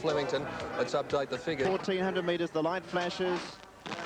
Flemington. Let's update the figure. 1400 metres, the light flashes.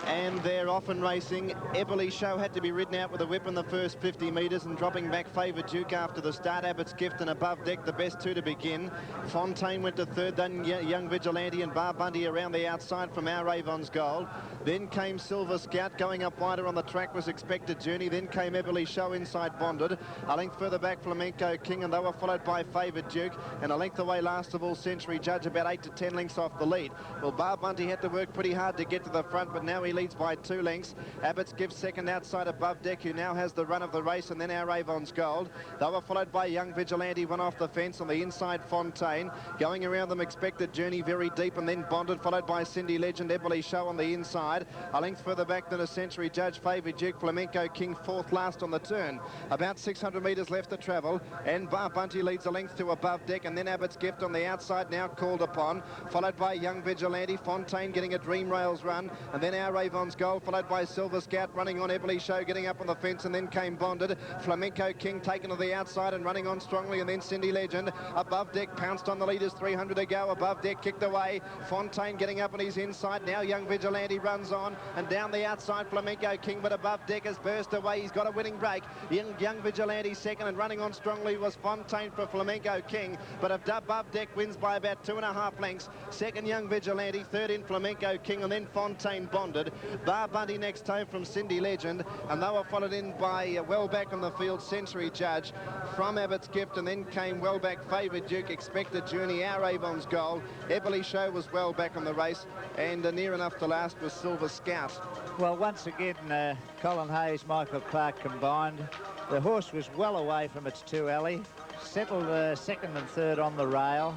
And they're off and racing. Eberly Show had to be ridden out with a whip in the first 50 metres and dropping back Favoured Duke after the start. Abbott's Gift and Above Deck, the best two to begin. Fontaine went to third, then Young Vigilante and Bar Bundy around the outside from Our Avon's Gold. Then came Silver Scout. Going up wider on the track was Expected Journey. Then came Eberly Show inside Bonded. A length further back Flamenco King, and they were followed by Favoured Duke. And a length away last of all Century Judge, about 8 to 10 lengths off the lead. Well, Bar Bundy had to work pretty hard to get to the front, but now he leads by 2 lengths. Abbott's Gift second outside Above Deck, who now has the run of the race, and then Our Avon's Gold. They were followed by Young Vigilante, one off the fence on the inside Fontaine. Going around them, Expected Journey very deep, and then Bonded, followed by Cindy Legend, Eberly Show on the inside. A length further back than a Century Judge, Favoured Duke, Flamenco King fourth last on the turn. About 600 metres left to travel, and Bar Bunty leads a length to Above Deck, and then Abbott's Gift on the outside, now called upon, followed by Young Vigilante, Fontaine getting a Dream Rails run, and then Our Avon's Gold, followed by Silver Scout running on. Eberly Show getting up on the fence, and then came Bonded. Flamenco King taken to the outside and running on strongly, and then Cindy Legend. Above Deck pounced on the leaders, 300 to go. Above Deck kicked away. Fontaine getting up on his inside. Now Young Vigilante runs on, and down the outside Flamenco King, but Above Deck has burst away. He's got a winning break. Young Vigilante second, and running on strongly was Fontaine for Flamenco King, but Above Deck wins by about 2.5 lengths. Second Young Vigilante, third in Flamenco King, and then Fontaine Bonded. Bar Bundy next home from Cindy Legend, and they were followed in by well back on the field Century Judge from Abbott's Gift, and then came well back Favoured Duke, Expected Journey, Our Avon's Gold. Eberly Show was well back on the race, and near enough to last was Silver Scout. Well, once again, Colin Hayes, Michael Clark combined. The horse was well away from its two alley, settled second and third on the rail,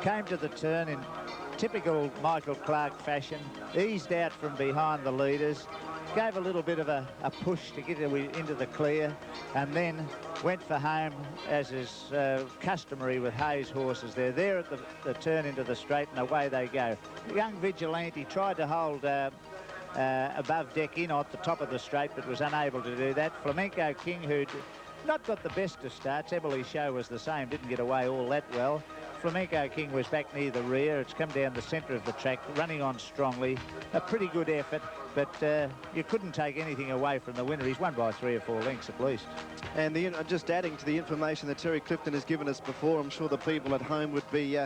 came to the turn in typical Michael Clark fashion, eased out from behind the leaders, gave a little bit of a push to get into the clear, and then went for home, as is customary with Hayes horses. They're there at the turn into the straight, and away they go. Young Vigilante tried to hold Above Deck in at the top of the straight, but was unable to do that. Flamenco King, who'd not got the best of starts, Eberly Show was the same, didn't get away all that well. Flamenco King was back near the rear. It's come down the centre of the track, running on strongly. A pretty good effort, but you couldn't take anything away from the winner. He's won by 3 or 4 lengths at least. And just adding to the information that Terry Clifton has given us before, I'm sure the people at home would be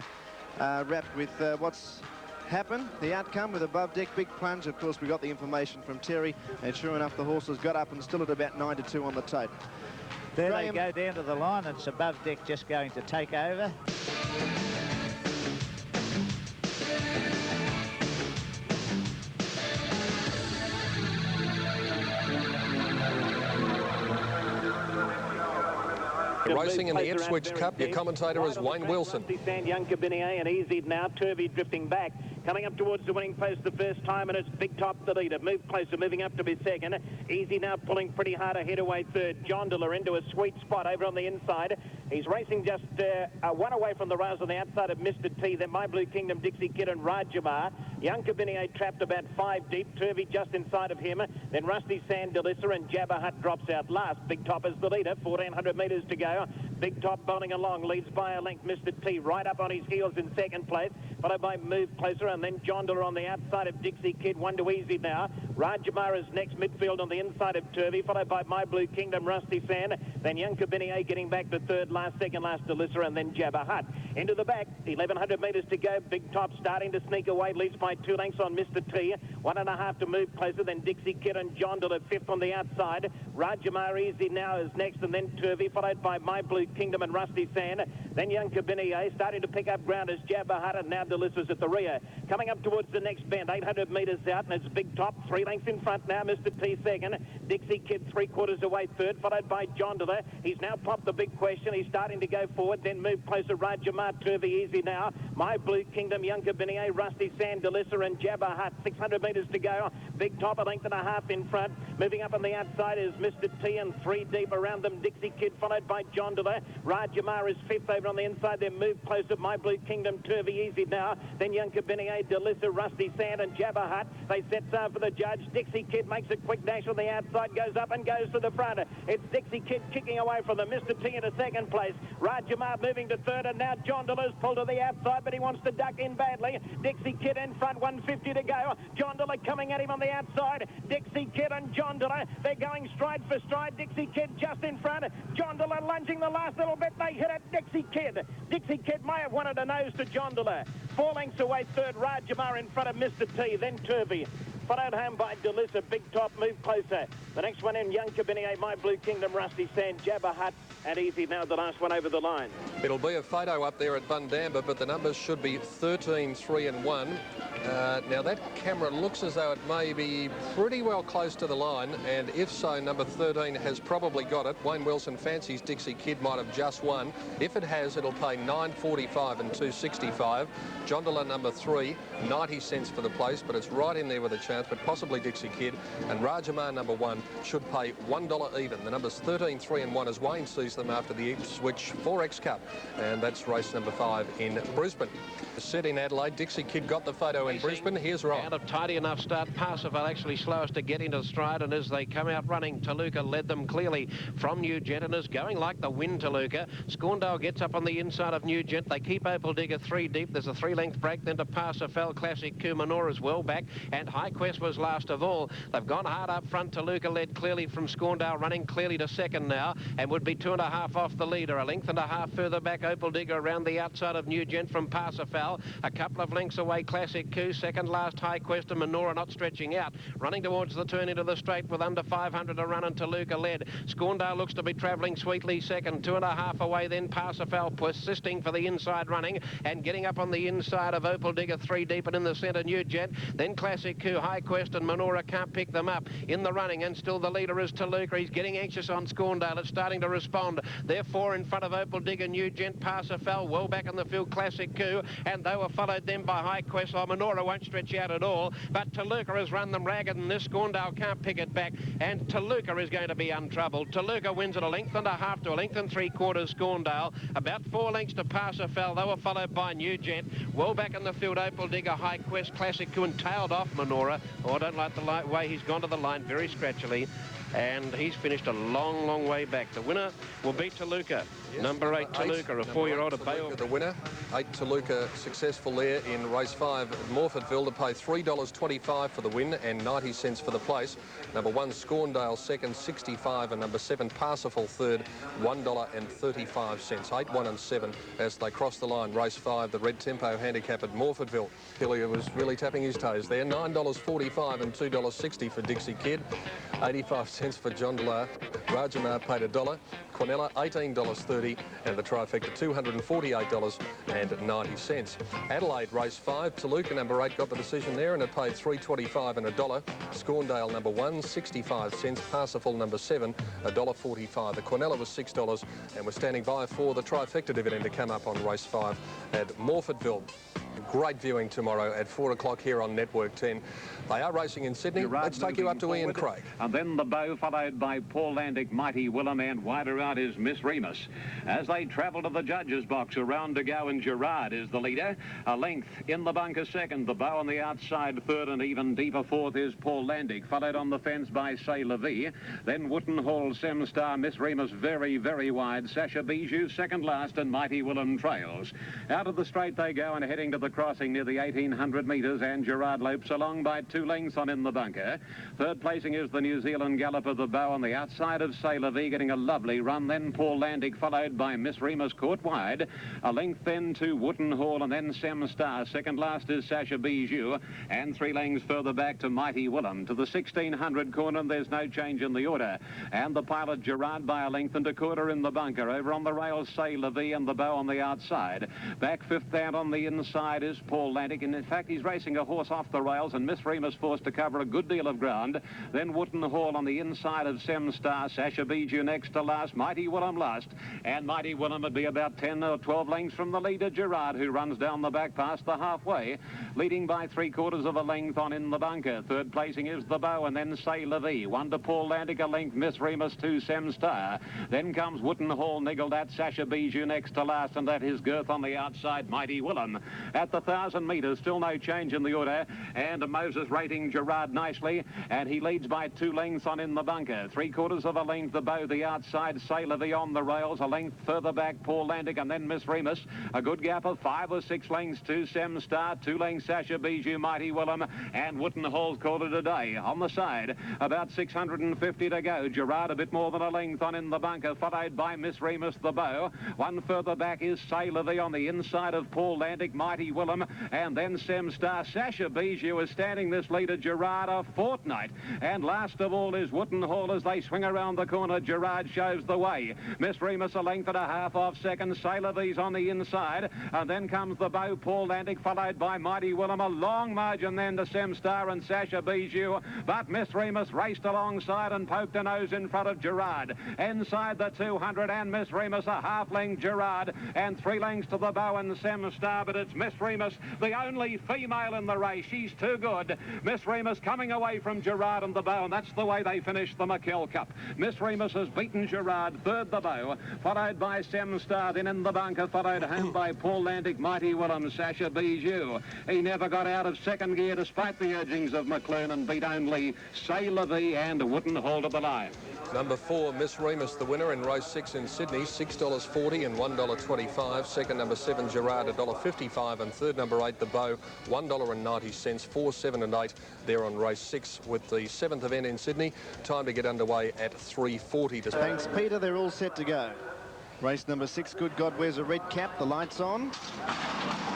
wrapped with what's happened, the outcome with Above Deck, big plunge. Of course, we got the information from Terry, and sure enough, the horses got up and still at about 9 to 2 on the tote. There Graham, they go down to the line. It's Above Deck just going to take over. Racing in the Ipswich Cup, your commentator is Wayne Wilson. Young Cabinier and Easy now, Turvey drifting back. Coming up towards the winning post the first time, and it's Big Top the leader. Move closer, moving up to be second. Easy now pulling pretty hard ahead away third. John Diller into a sweet spot over on the inside. He's racing just one away from the rails on the outside of Mr. T. Then My Blue Kingdom, Dixie Kid and Rajamar. Young Cabinier trapped about 5 deep. Turvey just inside of him. Then Rusty Sand, Delissa and Jabba Hutt drops out last. Big Top is the leader, 1,400 metres to go. Big Top bowling along, leads by a length. Mr. T right up on his heels in second place, followed by Move Closer, and then John Diller on the outside of Dixie Kid, 1 to Easy now. Rajamar is next midfield on the inside of Turvey, followed by My Blue Kingdom, Rusty Sand, then Young Cabinier getting back to third last, second last Delissa, and then Jabba Hutt. Into the back, 1,100 metres to go. Big Top starting to sneak away, leads by 2 lengths on Mr. T, 1.5 to Move Closer, then Dixie Kid and John Diller fifth on the outside. Rajamar Easy now is next, and then Turvey, followed by My Blue Kingdom and Rusty Sand, then Young Cabinier starting to pick up ground as Jabba Hutt, and now Delissa's at the rear. Coming up towards the next bend, 800 metres out, and it's Big Top 3 lengths in front now. Mr. T second, Dixie Kid 3/4 away third, followed by John Diller. He's now popped the big question. He's starting to go forward, then Move Closer, Rajamar, Turvey Easy now. My Blue Kingdom, Young Cabinier, Rusty Sand, Delissa and Jabba Hutt. 600 metres to go. Big Top 1.5 in front. Moving up on the outside is Mr. T, and 3 deep around them. Dixie Kid followed by John Diller. Rajamar is fifth over on the inside. Then Move Closer, My Blue Kingdom, Turvey Easy now. Then Young Cabinier, Delissa, Rusty Sand and Jabba Hutt. They set sail for the judge. judge. Dixie Kid makes a quick dash on the outside, goes up and goes to the front. It's Dixie Kid kicking away from them. Mr. T into second place. Rajamar moving to third, and now John Dillon's pulled to the outside, but he wants to duck in badly. Dixie Kid in front, 150 to go. John Dillon coming at him on the outside. Dixie Kid and John Dillon, they're going stride for stride. Dixie Kid just in front. John Dillon lunging the last little bit. They hit it. Dixie Kid. Dixie Kid may have wanted a nose to John Dillon. 4 lengths away third, Rajamar in front of Mr. T, then Turvey. Followed home by Delissa, Big Top, move closer. The next one in, Young Cabinier, My Blue Kingdom, Rusty Sand, Jabba Hut, and Easy Now, the last one over the line. It'll be a photo up there at Bundamba, but the numbers should be 13, 3 and 1. Now that camera looks as though it may be pretty well close to the line, and if so, number 13 has probably got it. Wayne Wilson fancies Dixie Kid might have just won. If it has, it'll pay $9.45 and $2.65. John Dillon number 3, 90 cents for the place, but it's right in there with a chance, but possibly Dixie Kid. And Rajamar number 1 should pay $1 even. The numbers 13, 3 and 1 as Wayne sees them after the Ipswich 4X Cup, and that's race number 5 in Brisbane. Set in Adelaide, Dixie Kid got the photo in Brisbane. Here's Ron. Out of tidy enough start. Parsifal actually slowest to get into stride, and as they come out running, Toluca led them clearly from Nugent and is going like the wind. Toluca. Scorndale gets up on the inside of Nugent. They keep Opal Digger 3 deep. There's a 3-length break then to Parsifal. Classic Kumanor is well back, and High Quest was last of all. They've gone hard up front. Toluca led clearly from Scorndale, running clearly to second now, and would be 2.5 off the leader. A length and a half further back, Opal Digger around the outside of Nugent from Parsifal. A couple of lengths away, Classic Coup. Second last, High Quest and Menorah not stretching out. Running towards the turn into the straight with under 500 to run, and Toluca led. Scorndale looks to be travelling sweetly second. 2.5 away then, Parsifal persisting for the inside running and getting up on the inside of Opal Digger 3 deep, and in the centre Nugent. Then Classic Coup, High Quest and Menorah can't pick them up in the running, and still the leader is Toluca. He's getting anxious on Scorndale. It's starting to respond. Therefore in front of Opal Digger, Nugent, Parsifal well back in the field, Classic Coup, and they were followed then by High Quest. Menorah won't stretch out at all, but Toluca has run them ragged, and this Scorndale can't pick it back, and Toluca is going to be untroubled. Toluca wins at a length and a half to a length and 3/4 Scorndale. About 4 lengths to Parsifal. They were followed by Nugent. Well back in the field, Opal Digger, High Quest, Classic Coup, and tailed off Menorah. Oh, I don't like the way he's gone to the line very scratchily, and he's finished a long, long way back. The winner will be Toluca. Yes, number 8, Toluca, a 4-year-old at Bay. The winner, 8 Toluca, successful there in race 5 at Morfordville to pay $3.25 for the win and 90 cents for the place. Number 1, Scorndale second, 65, and number 7, Parsifal third, $1.35. 8, 1 and 7 as they cross the line. Race 5, the Red Tempo handicap at Morfordville. Hillier was really tapping his toes there. $9.45 and $2.60 for Dixie Kid. 85 cents for John Dillon. Rajamar paid $1. Quinella, $18.30, and the trifecta, $248.90. Adelaide, race 5, Toluca, number 8, got the decision there, and it paid $3.25 and $1. Scorndale, number 1, 65 cents. Parsifal, number 7, $1.45. The Quinella was $6, and we're standing by for the trifecta dividend to come up on race 5 at Morfordville. Great viewing tomorrow at 4 o'clock here on Network 10. They are racing in Sydney. Let's take you up to Ian Craig. And then the Bow, followed by Paul Landick, Mighty Willem, and wider out is Miss Remus. As they travel to the judges' box, around to go, and Gerard is the leader. A length in the bunker second. The Bow on the outside third, and even deeper fourth is Paul Landick, followed on the fence by Say La Vie. Then Wootton Hall, Semstar, Miss Remus very, very wide. Sasha Bijou second last, and Mighty Willem trails. Out of the straight they go, and heading to the crossing near the 1800 metres, and Gerard lopes along by 2 lengths on in the bunker. Third placing is the New Zealand galloper, the Bow, on the outside of Say La Vie, getting a lovely run. Then Paul Landick, followed by Miss Remus, caught wide. A length then to Wootton Hall, and then Semstar. Second last is Sasha Bijou, and 3 lengths further back to Mighty Willem. To the 1600 corner, there's no change in the order, and the pilot Gerard by a length and a quarter in the bunker. Over on the rails, Say La Vie, and the Bow on the outside. Back fifth out on the inside is Paul Landick, and in fact he's racing a horse off the rails, and Miss Remus forced to cover a good deal of ground. Then Wootton Hall on the inside of Semstar. Sasha Bijou next to last. Mighty Willem last, and Mighty Willem would be about 10 or 12 lengths from the leader Gerard, who runs down the back past the halfway, leading by 3/4 of a length on in the bunker. Third placing is the Bow, and then Say La Vie. 1 to Paul Landick, a length Miss Remus, 2 Semstar. Then comes Wootton Hall, niggled at. Sasha Bijou next to last, and that is girth on the outside, Mighty Willem. At the 1,000 metres. Still no change in the order. And Moses rating Gerard nicely. And he leads by 2 lengths on In the Bunker. 3/4 of a length, the Bow, the outside, Sailor V on the rails. A length further back, Paul Landic, and then Miss Remus. A good gap of 5 or 6 lengths to Sem Star. 2 lengths, Sasha Bijou, Mighty Willem, and Wootton Hall's called it a day. On the side, about 650 to go. Gerard a bit more than a length on In the Bunker, followed by Miss Remus, the Bow. One further back is Sailor V on the inside of Paul Landic, Mighty Willem, and then Sem Star. Sasha Bijou is standing this leader, Gerard, a fortnight. And last of all is Wootton Hall as they swing around the corner. Gerard shows the way. Miss Remus a length and a half off second. Sailor V's on the inside. And then comes the Bow, Paul Landic, followed by Mighty Willem. A long margin then to Sem Star and Sasha Bijou. But Miss Remus raced alongside and poked a nose in front of Gerard. Inside the 200 and Miss Remus a half length Gerard. And 3 lengths to the Bow and Sem Star. But it's Miss Remus, the only female in the race. She's too good. Miss Remus coming away from Gerard and the Bow. And that's the way they finished the McKell Cup. Miss Remus has beaten Gerard, third the Bow, followed by Sem Star, then In the Bunker, followed home by Paul Landic, Mighty Willem, Sasha Bijou. He never got out of second gear despite the urgings of McLean and beat only Sailor V and Wootton Hall to the line. Number 4, Miss Remus, the winner in race 6 in Sydney, $6.40 and $1.25. Second, number 7, Gerard, $1.55. And third, number 8, the Bow, $1.90. 4, 7 and 8 there on race 6 with the 7th event in Sydney. Time to get underway at 3:40. Thanks, Peter. They're all set to go. Race number 6, Good God wears a red cap. The lights on.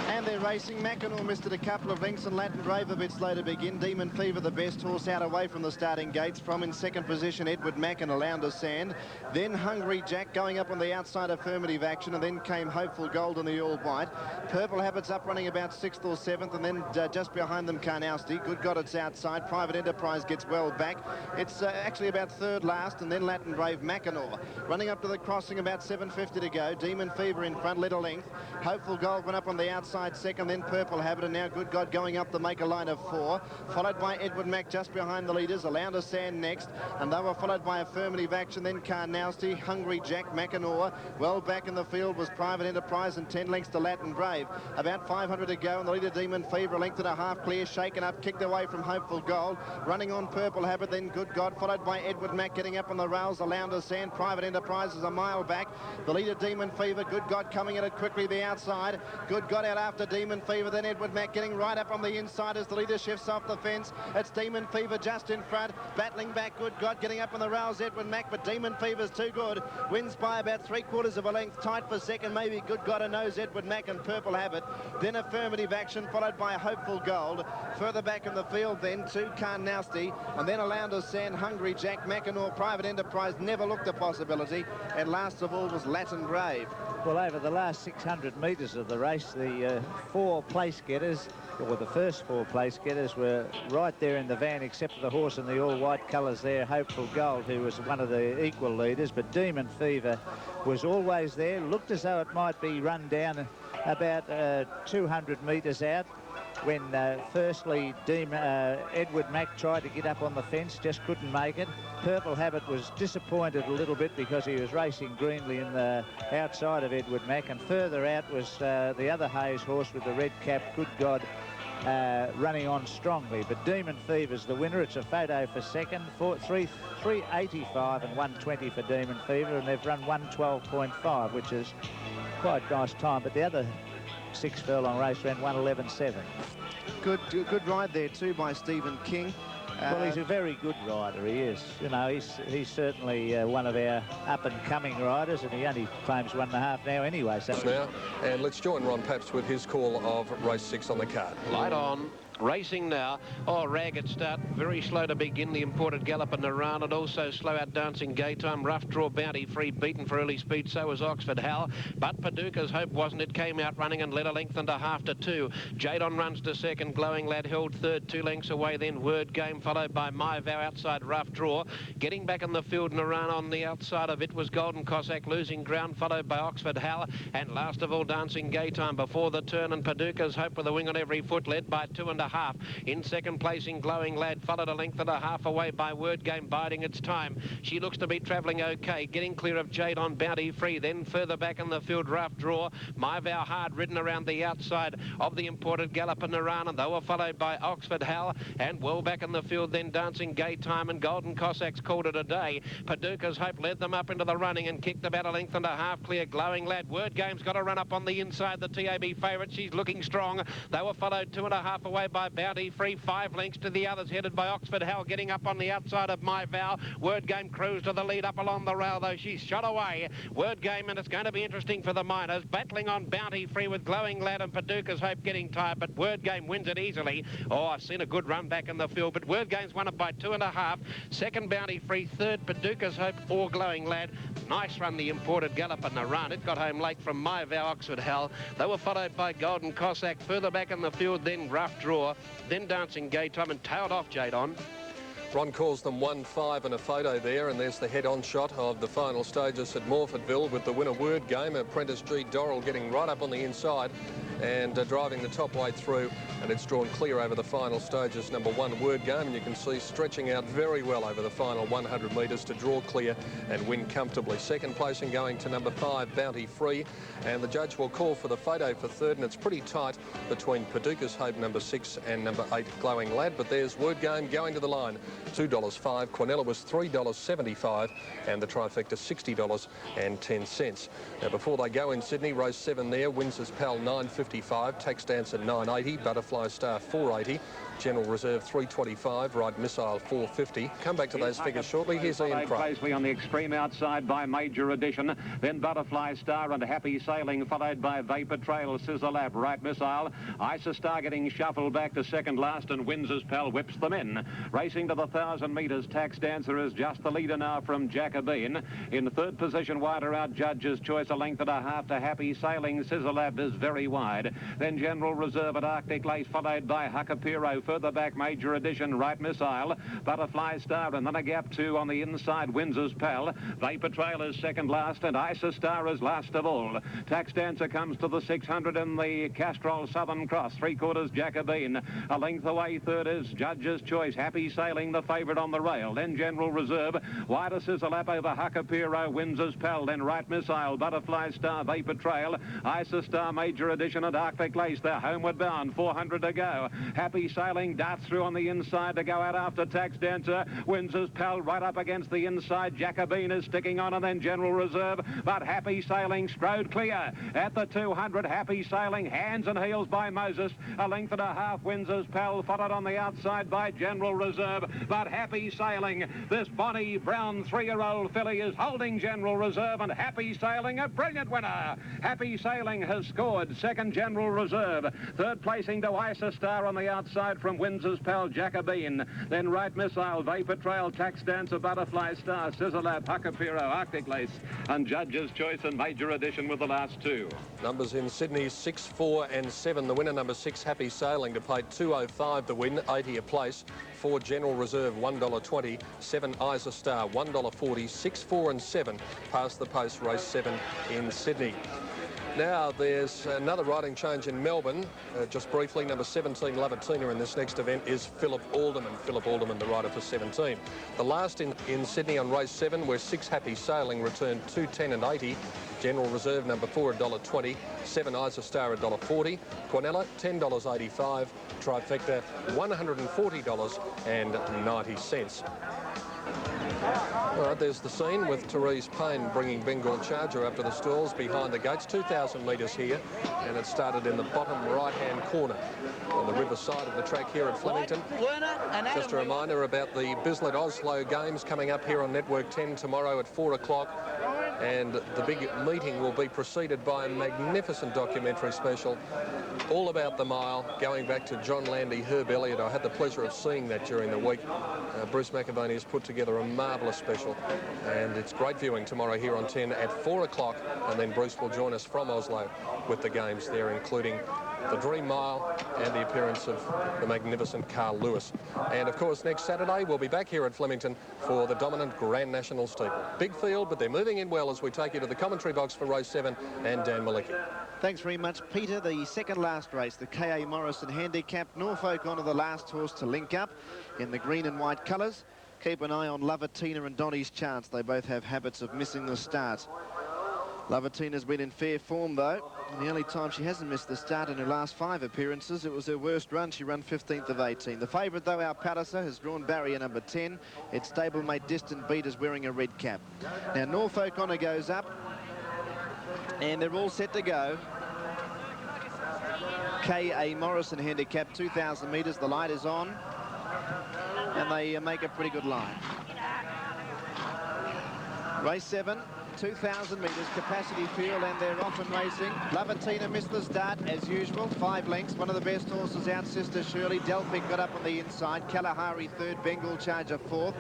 And they're racing. Mackinaw missed it a couple of lengths and Latin Brave a bit slow to begin. Demon Fever, the best horse out away from the starting gates. From in second position, Edward Mack and Alaunder Sand. Then Hungry Jack going up on the outside, Affirmative Action. And then came Hopeful Gold in the All White. Purple Habits up running about 6th or 7th. And then just behind them, Karnowski. Good God, it's outside. Private Enterprise gets well back. It's actually about third last. And then Latin Brave, Mackinaw. Running up to the crossing, about 7:50 to go. Demon Fever in front, led a length. Hopeful Gold went up on the outside second, then Purple Habit, and now Good God going up to make a line of 4, followed by Edward Mack just behind the leaders. Alaunder Sand next, and they were followed by Affirmative Action, then Karnowski, Hungry Jack, Mackinaw. Well back in the field was Private Enterprise and 10 lengths to Latin Brave. About 500 to go, and the leader Demon Fever, a length and a half clear, shaken up, kicked away from Hopeful Gold. Running on Purple Habit, then Good God, followed by Edward Mack getting up on the rails. Alaunder Sand, Private Enterprise is a mile back. The leader Demon Fever, Good God coming at it quickly the outside. Good God out after Demon Fever, then Edward Mack getting right up on the inside as the leader shifts off the fence. It's Demon Fever just in front, battling back Good God, getting up on the rails, Edward Mack, but Demon Fever's too good. Wins by about 3/4 of a length, tight for second, maybe Good God, a nose, Edward Mack and Purple Habit. Then Affirmative Action, followed by Hopeful Gold. Further back in the field then to Karnowski, and then Alaunder Sand, Hungry Jack, Mackinaw, Private Enterprise never looked a possibility, and last of all was Latin Brave. Well, over the last 600 metres of the race, the 4 place getters, or the first 4 place getters, were right there in the van, except for the horse in the all-white colours there, Hopeful Gold, who was one of the equal leaders. But Demon Fever was always there, looked as though it might be run down about 200 metres out. When firstly Edward Mack tried to get up on the fence, just couldn't make it. Purple Habit was disappointed a little bit because he was racing greenly in the outside of Edward Mack, and further out was the other Hayes horse with the red cap, Good God, running on strongly. But Demon Fever's the winner. It's a photo for second, 3:85 and 1:20 for Demon Fever, and they've run 1:12.5, which is quite a nice time. But the other 6 furlong race ran 1:11.7. Good ride there too by Stephen King. Well, he's a very good rider, he is. You know, he's certainly one of our up-and-coming riders, and he only claims 1.5 now anyway. So now, and let's join Ron Pabst with his call of race 6 on the card. Light on. Racing now. Oh, ragged start. Very slow to begin. The Imported Gallop and around it. Also slow out Dancing Gay Time. Rough Draw Bounty Free beaten for early speed. So was Oxford Hal. But Paducah's Hope wasn't. It came out running and led a length and a half to 2. Jadon runs to second. Glowing Lad held third. 2 lengths away. Then Word Game followed by My Vow outside Rough Draw. Getting back in the field and around on the outside of it was Golden Cossack losing ground, followed by Oxford Hal. And last of all Dancing Gay Time before the turn, and Paducah's Hope with a wing on every foot, led by 2.5. 1.5. In second place in Glowing Lad, followed a length and a half away by Word Game, biding its time. She looks to be travelling okay, getting clear of Jade on Bounty Free. Then further back in the field, Rough Draw. My Vow hard ridden around the outside of the imported Gallop and Naran, and they were followed by Oxford Hal, and well back in the field then Dancing Gay Time and Golden Cossacks called it a day. Paducah's Hope led them up into the running and kicked about a length and a half clear. Glowing Lad, Word Game's got a run up on the inside, the TAB favourite. She's looking strong. They were followed 2.5 away by Bounty Free, 5 lengths to the others, headed by Oxford Hal, getting up on the outside of My Vow. Word Game cruised to the lead up along the rail, though she's shot away. Word Game, and it's going to be interesting for the miners, battling on Bounty Free with Glowing Lad and Paducah's Hope getting tired, but Word Game wins it easily. Oh, I've seen a good run back in the field, but Word Game's won it by 2.5. Second, Bounty Free. Third, Paducah's Hope or Glowing Lad. Nice run, the imported Gallop and Naran. It got home late from My Vow, Oxford Hal. They were followed by Golden Cossack. Further back in the field, then Rough Draw, then Dancing Gay Time, and tailed off Jade on. Ron calls them 1-5 and a photo there, and there's the head-on shot of the final stages at Morfordville with the winner Word Game. Apprentice G. Dorrell getting right up on the inside and driving the top way through, and it's drawn clear over the final stages. Number 1 Word Game, and you can see stretching out very well over the final 100 metres to draw clear and win comfortably. Second placing going to number 5 Bounty Free, and the judge will call for the photo for third, and it's pretty tight between Paducah's Hope number 6 and number 8 Glowing Lad, but there's Word Game going to the line. $2.05. Quinella was $3.75, and the trifecta $60.10. Now, before they go in Sydney, race 7 there, Windsor's Pal $9.55, Tax Dancer $9.80, Butterfly Star $4.80, General Reserve $3.25, Right Missile $4.50. Come back to those figures shortly. Here's Ian Crow. Closely on the extreme outside by Major Edition, then Butterfly Star and Happy Sailing, followed by Vapor Trail, Scissor Lab, Right Missile. Isa Star getting shuffled back to second last, and Windsor's Pal whips them in. Racing to the 1,000 metres, Tax Dancer is just the leader now from Jacobine. In third position, wider out, Judge's Choice, a length and a half to Happy Sailing. Scissor Lab is very wide. Then General Reserve at Arctic Lace, followed by Huckapiro. Further back, Major Edition, Right Missile, Butterfly Star, and then a gap 2 on the inside, Windsor's Pal. Vapor Trail is second last, and Isa Star is last of all. Tax Dancer comes to the 600 in the Castrol Southern Cross, 3/4 Jacobine. A length away, third is Judge's Choice, Happy Sailing, the favourite on the rail. Then General Reserve, wider Scissor Lap over Huckapiro, Windsor's Pal, then Right Missile, Butterfly Star, Vapor Trail, Isa Star, Major Edition, and Arctic Lace. They're homeward bound, 400 to go. Happy Sailing darts through on the inside to go out after Tax Dancer. Windsor's Pal right up against the inside. Jacobine is sticking on, and then General Reserve, but Happy Sailing strode clear at the 200. Happy Sailing, hands and heels by Moses. A length and a half, Windsor's Pal, followed on the outside by General Reserve, but Happy Sailing, this bonny brown 3-year-old filly, is holding General Reserve, and Happy Sailing, a brilliant winner. Happy Sailing has scored. Second, General Reserve. Third placing to Isa Star on the outside from Windsor's Pal, Jacobine. Then Right Missile, Vapor Trail, Tax Dancer, Butterfly Star, Scissor Lab, Huckapiro, Arctic Lace, and Judge's Choice and Major Edition with the last 2. Numbers in Sydney, 6, 4 and 7. The winner, number 6, Happy Sailing, to pay $2.05 to win, 80 a place. 4 General Reserve, $1.20. 7 Isa Star, $1.40. 6, 4 and 7 past the post, race 7 in Sydney. Now, there's another riding change in Melbourne. Just briefly, number 17, Lavatina, in this next event is Philip Alderman. Philip Alderman, the rider for 17. The last in Sydney on race 7, where 6 Happy Sailing returned $2.10 and 80. General Reserve, number 4, $1.20. 7 Isa Star, $1.40. Quinella, $10.85. Trifecta, $140.90. All right, there's the scene with Therese Payne bringing Bengal Charger up to the stalls behind the gates. 2,000 metres here, and it started in the bottom right-hand corner on the river side of the track here at Flemington. Just a reminder about the Bislett Oslo Games coming up here on Network 10 tomorrow at 4 o'clock. And the big meeting will be preceded by a magnificent documentary special all about the mile, going back to John Landy, Herb Elliott. I had the pleasure of seeing that during the week. Bruce McAvaney has put together a marvellous special, and it's great viewing tomorrow here on 10 at 4 o'clock, and then Bruce will join us from Oslo with the games there, including the Dream Mile, and the appearance of the magnificent Carl Lewis. And of course, next Saturday, we'll be back here at Flemington for the dominant Grand National Steeple. Big field, but they're moving in well as we take you to the commentary box for race 7 and Dan Malicki. Thanks very much, Peter. The second last race, the K.A. Morrison Handicap. Norfolk Honor, the last horse to link up in the green and white colours. Keep an eye on Lavatina and Donny's Chance. They both have habits of missing the start. Lavatina's been in fair form, though. In the early time, she hasn't missed the start in her last 5 appearances. It was her worst run. She ran 15th of 18. The favourite, though, our Palliser, has drawn barrier number 10. Its stablemate Distant Beat is wearing a red cap. Now, Norfolk Honor goes up, and they're all set to go. K.A. Morrison Handicap, 2,000 metres. The light is on, and they make a pretty good line. Race 7. 2,000 metres capacity field, and they're off and racing. Lavatina missed the start as usual, 5 lengths. One of the best horses out, Sister Shirley. Delphic got up on the inside. Kalahari third, Bengal Charger fourth.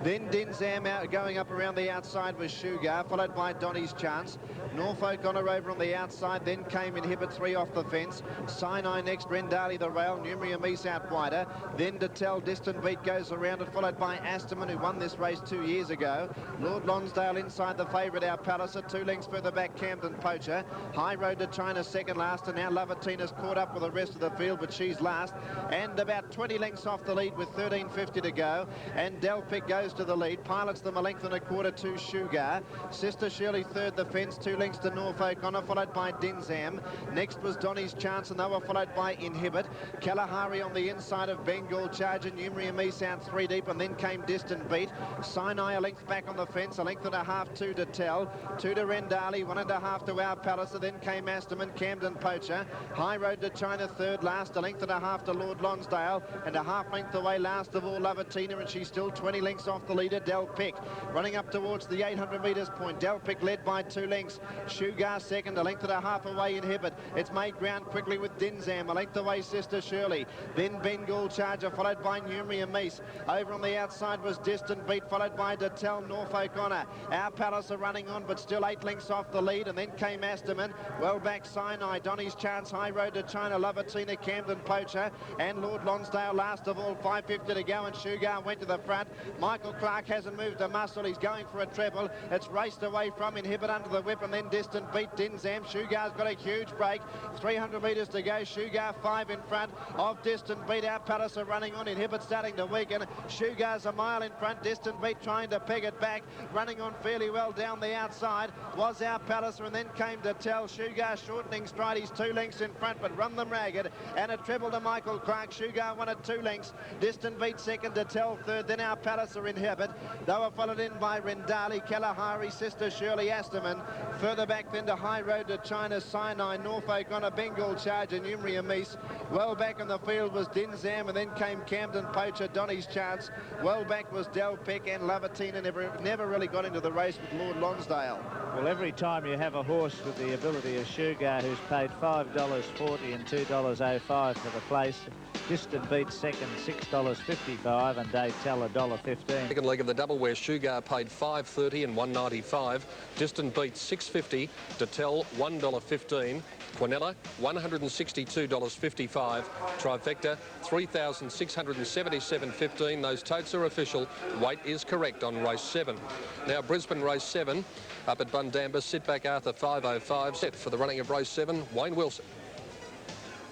Then Dinzam out, going up around the outside was Sugar, followed by Donny's Chance. Norfolk Honor over on the outside, then came Inhibit 3 off the fence. Sinai next, Rendali the rail, Numria Mies out wider. Then Detel, Distant Beat goes around it, followed by Asterman, who won this race 2 years ago. Lord Lonsdale inside the favourite, our Palliser. 2 lengths further back, Camden Poacher. High Road to China second last, and now Lavatina's caught up with the rest of the field, but she's last. And about 20 lengths off the lead with 13.50 to go. And Delphic goes to the lead, pilots them a length and a quarter to Sugar. Sister Shirley third the fence, 2 lengths to Norfolk Honor, followed by Dinzam. Next was Donny's Chance, and they were followed by Inhibit. Kalahari on the inside of Bengal Charger, Numria Mies out 3 deep, and then came Distant Beat. Sinai a length back on the fence, a length and a half to Detel. 2 to Rendali, 1.5 to our Palliser. Then came Asterman, Camden Poacher. High Road to China third last, a length and a half to Lord Lonsdale, and a half length away last of all Lavatina, and she's still 20 lengths off the leader, Delphic. Running up towards the 800 metres point, Delphic led by 2 lengths. Sugar second, a length and a half away Inhibit. It's made ground quickly with Dinzam, a length away Sister Shirley. Then Bengal Charger, followed by Numria Mies. Over on the outside was Distant Beat, followed by Detel, Norfolk Honor. Our Palliser running on, but still 8 lengths off the lead, and then came Asterman. Well back Sinai, Donny's Chance, High Road to China, Lavatina, Camden Poacher, and Lord Lonsdale last of all. 5.50 to go, and Sugar went to the front. Michael Clark hasn't moved a muscle. He's going for a treble. It's raced away from Inhibit under the whip, and then Distant Beat, Dinzam. Sugar's got a huge break. 300 metres to go. Sugar 5 in front of Distant Beat. Our Palliser running on. Inhibit starting to weaken. Sugar's a mile in front. Distant Beat trying to peg it back. Running on fairly well down the outside was our Palliser, and then came Detel. Sugar shortening stride. He's 2 lengths in front, but run them ragged. And a treble to Michael Clark. Sugar won at 2 lengths. Distant Beat second, Detel third, then our Palliser Inhibit. They were followed in by Rendali, Kalahari, Sister Shirley, Asterman. Further back then to High Road to China, Sinai, Norfolk Honor, Bengal Charger, Numria Mies. Well back in the field was Dinzam, and then came Camden Poacher, Donny's Chance. Well back was Delphic, and Lavatina never really got into the race with Lord Lonsdale. Well, every time you have a horse with the ability of Sugar, who's paid $5.40 and $2.05 for the place, Distant Beat second, $6.55, and Detel $1.15. Second leg of the double, where Sugar paid $5.30 and $1.95. Distant Beat $6.50. Detel $1.15. Quinella $162.55. Trifecta $3,677.15. Those totes are official. Weight is correct on race 7. Now Brisbane race 7 up at Bundamba. Sit back Arthur 505. Set for the running of race 7. Wayne Wilson.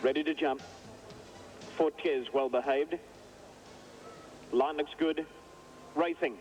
Ready to jump. Fortiers well behaved. Line looks good. Racing.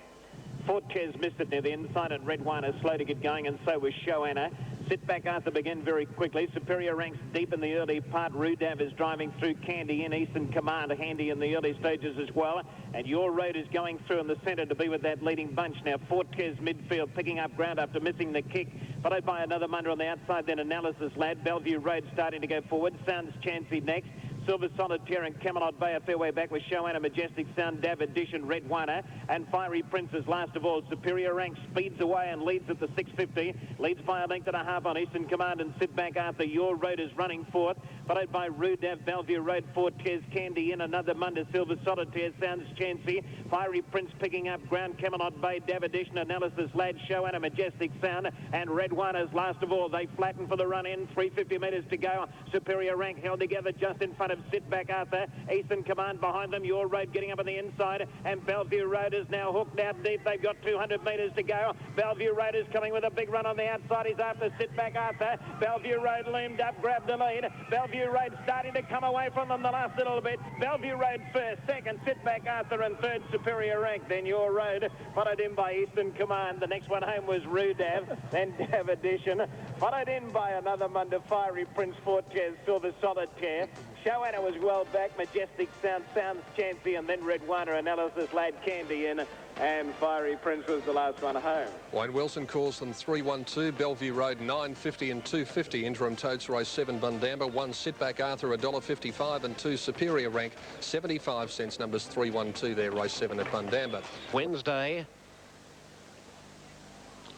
Fortiers missed it near the inside, and Red Wine is slow to get going, and so was Shoanna. Sit back Arthur begin very quickly. Superior ranks deep in the early part. Rudav is driving through Candy in. Eastern Command handy in the early stages as well. And Your Road is going through in the centre to be with that leading bunch. Now Fortiers midfield picking up ground after missing the kick. Followed by another Munder on the outside, then Analysis Lad. Bellevue Road starting to go forward. Sounds Chancy next. Silver Solitaire and Camelot Bay a fair way back with Shoanna, Majestic Sound, Dav Edition, Red Winer, and Fiery Princess last of all. Superior Rank speeds away and leads at the 6.50. Leads by a length and a half on Eastern Command, and Sit Back Arthur. Your Road is running fourth. followed by Rudev, Bellevue Road, Fortes Candy in, another Munda Silver Solitaire, Sounds Chancy, Fiery Prince picking up ground, Camelot Bay, Davidition, Analysis, Lad Show and a Majestic Sound, and Red One is last of all. They flatten for the run in, 350 metres to go. Superior Rank held together just in front of Sit Back Arthur. Eastern Command behind them, Your Road getting up on the inside, and Bellevue Road is now hooked out deep. They've got 200 metres to go. Bellevue Road is coming with a big run on the outside. He's after Sit Back Arthur. Bellevue Road loomed up, grabbed the lead. Bellevue Road starting to come away from them the last little bit. Bellevue Road first, second Sit Back Arthur, and third Superior Rank. Then Your Road, followed in by Eastern Command. The next one home was Rudev, then Davidition, followed in by another Munda, Fiery Prince, Fortes, Silver Solitaire. Showanna was well back, Majestic Sound, Sounds Chancy, and then Red One, Analysis, Lad Candy in, and Fiery Prince was the last one home. Wayne Wilson calls them 3-1-2, Bellevue Road 9.50 and 2.50. Interim Totes race 7 Bundamba, 1 Sit Back Arthur $1.55 and 2 Superior Rank 75 cents. Numbers 3-1-2 there, race 7 at Bundamba. Wednesday.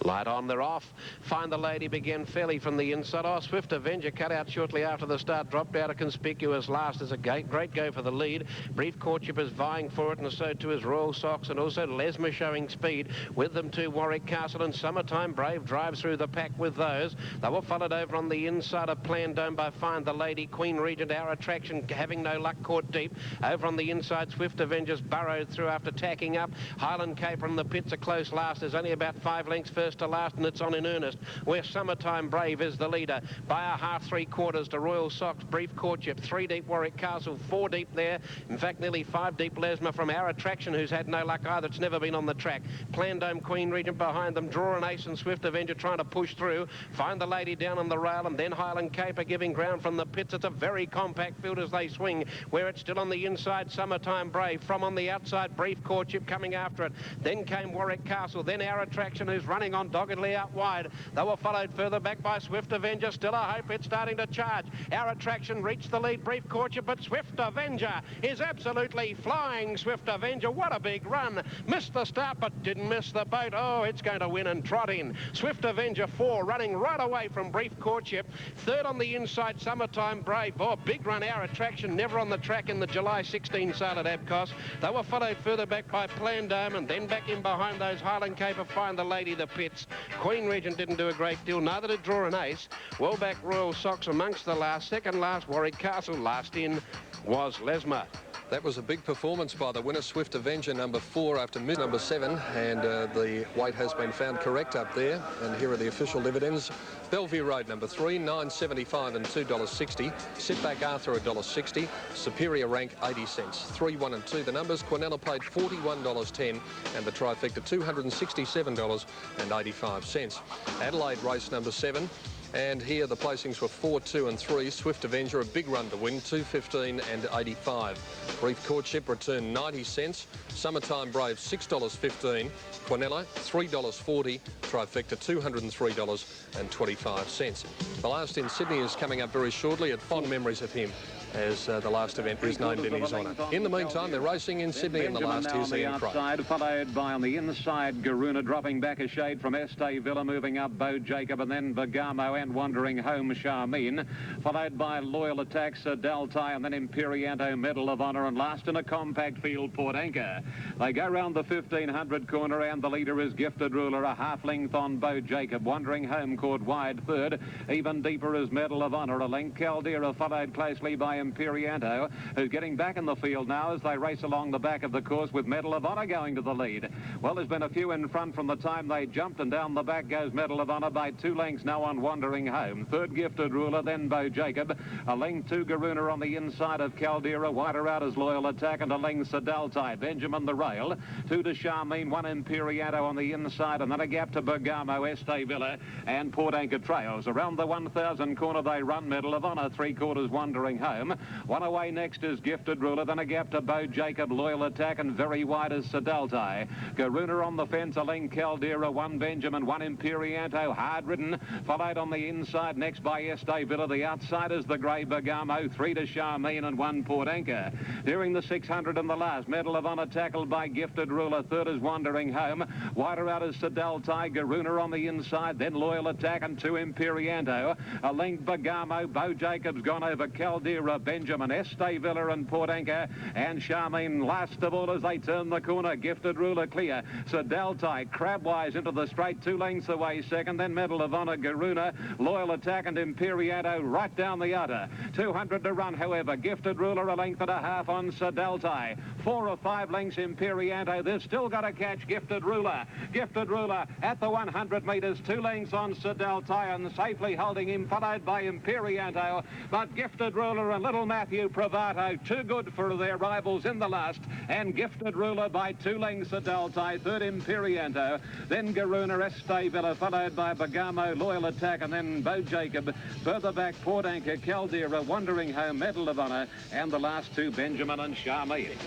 Light on, they're off. Find the Lady began fairly from the inside. Oh, Swift Avenger cut out shortly after the start, dropped out a conspicuous last as a great go for the lead. Brief Courtship is vying for it, and so too is Royal Sox, and also Lesmer showing speed. With them too, Warwick Castle, and Summertime Brave drives through the pack with those. They were followed over on the inside of Plan Dome by Find the Lady, Queen Regent, Our Attraction, having no luck, caught deep. Over on the inside, Swift Avengers burrowed through after tacking up. Highland Cape from the pits, a close last. There's only about 5 lengths first to last, and it's on in earnest, where Summertime Brave is the leader by a half 3/4 to Royal Sox, Brief Courtship, 3 deep Warwick Castle, 4 deep there, in fact nearly 5 deep Lesmer from Our Attraction, who's had no luck either. It's never been on the track. Plan Dome, Queen Regent behind them, Draw an Ace and Swift Avenger trying to push through. Find the Lady down on the rail, and then Highland Cape are giving ground from the pits. It's a very compact field as they swing, where it's still on the inside, Summertime Brave. From on the outside, Brief Courtship coming after it. Then came Warwick Castle, then Our Attraction, who's running on doggedly out wide. They were followed further back by Swift Avenger. Still a hope, it's starting to charge. Our Attraction reached the lead, Brief Courtship, but Swift Avenger is absolutely flying. Swift Avenger, what a big run. Missed the start, but didn't miss the boat. Oh, it's going to win and trot in. Swift Avenger 4, running right away from Brief Courtship. Third on the inside, Summertime Brave. Oh, big run, Our Attraction, never on the track in the July 16 sale at Abcos. They were followed further back by Plan Dome, and then back in behind those Highland Cape of Find the Lady, the pits. Queen Regent didn't do a great deal, neither did Draw an Ace. Well back Royal Sox amongst the last. Second last, Warwick Castle. Last in was Lesmer. That was a big performance by the winner, Swift Avenger, number 4 after mid number 7, and the weight has been found correct up there. And here are the official dividends. Bellevue Road, number 3, $9.75 and $2.60. Sit Back Arthur, $1.60. Superior Rank, 80 cents. 3, 1 and 2 the numbers. Quinella paid $41.10, and the trifecta $267.85. Adelaide race number 7. And here the placings were 4, 2 and 3. Swift Avenger, a big run to win, $2.15 and $85. Brief Courtship returned 90 cents. Summertime Brave, $6.15. Quinella, $3.40. Trifecta, $203.25. The last in Sydney is coming up very shortly, at Fond Memories of Him, as the last event is named in his honour. In the meantime, they're racing in Sydney, and the last is Ian Crow. Outside, followed by on the inside, Garuna dropping back a shade from Estee Villa, moving up Bo Jacob, and then Bergamo and Wandering Home Charmin, followed by Loyal Attacks, Deltai, and then Imperianto, Medal of Honour, and last in a compact field, Port Anchor. They go round the 1500 corner, and the leader is Gifted Ruler, a half length on Bo Jacob. Wandering Home caught wide third. Even deeper is Medal of Honour. A length Caldera, followed closely by Imperianto, who's getting back in the field now as they race along the back of the course, with Medal of Honour going to the lead. Well, there's been a few in front from the time they jumped, and down the back goes Medal of Honour by 2 lengths now on Wandering Home. Third Gifted Ruler, then Bo Jacob. A length to Garuna on the inside of Caldera. Wider out is Loyal Attack, and a length to Deltai. Benjamin the rail. 2 to Charmin, 1 Imperianto on the inside, and then a gap to Bergamo, Estee Villa, and Port Anchor trails. Around the 1000 corner they run. Medal of Honour, 3/4 Wandering Home. home. One away next is Gifted Ruler, then a gap to Bo Jacob, Loyal Attack, and very wide is Sedaltai. Garuna on the fence, a length Caldera, 1 Benjamin, 1 Imperianto, hard ridden, followed on the inside next by Este Villa. The outside is the Grey Bergamo, 3 to Charmaine and 1 Port Anchor. During the 600 and the last, Medal of Honor tackled by Gifted Ruler, third is Wandering Home, wider out is Sedaltai, Garuna on the inside, then Loyal Attack and 2 Imperianto, a length Bergamo, Bo Jacobs gone over Caldera, Benjamin, Este Villa and Port Anchor, and Charmaine last of all as they turn the corner. Gifted Ruler clear, Sedaltai crabwise into the straight, 2 lengths away second, then Medal of Honor, Garuna, Loyal Attack and Imperianto right down the outer. 200 to run, however. Gifted Ruler a length and a half on Sedaltai. 4 or 5 lengths Imperianto. They've still got to catch Gifted Ruler. Gifted Ruler at the 100 metres, 2 lengths on Sedaltai and safely holding him, followed by Imperianto. But Gifted Ruler and Little Matthew Provato too good for their rivals in the last, and Gifted Ruler by 2 lengths Sedaltai, third Imperianto, then Garuna, Este Villa, followed by Bergamo, Loyal Attack, and then Bo Jacob. Further back, Port Anchor, Caldera, Wandering Home, Medal of Honor, and the last 2, Benjamin and Charmaine.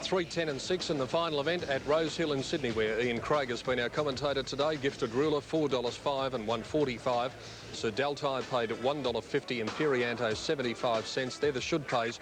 3, 10 and 6 in the final event at Rose Hill in Sydney, where Ian Craig has been our commentator today. Gifted Ruler, $4.05 and $1.45. Sedaltai paid at $1.50, Imperianto 75 cents. They're the should pays.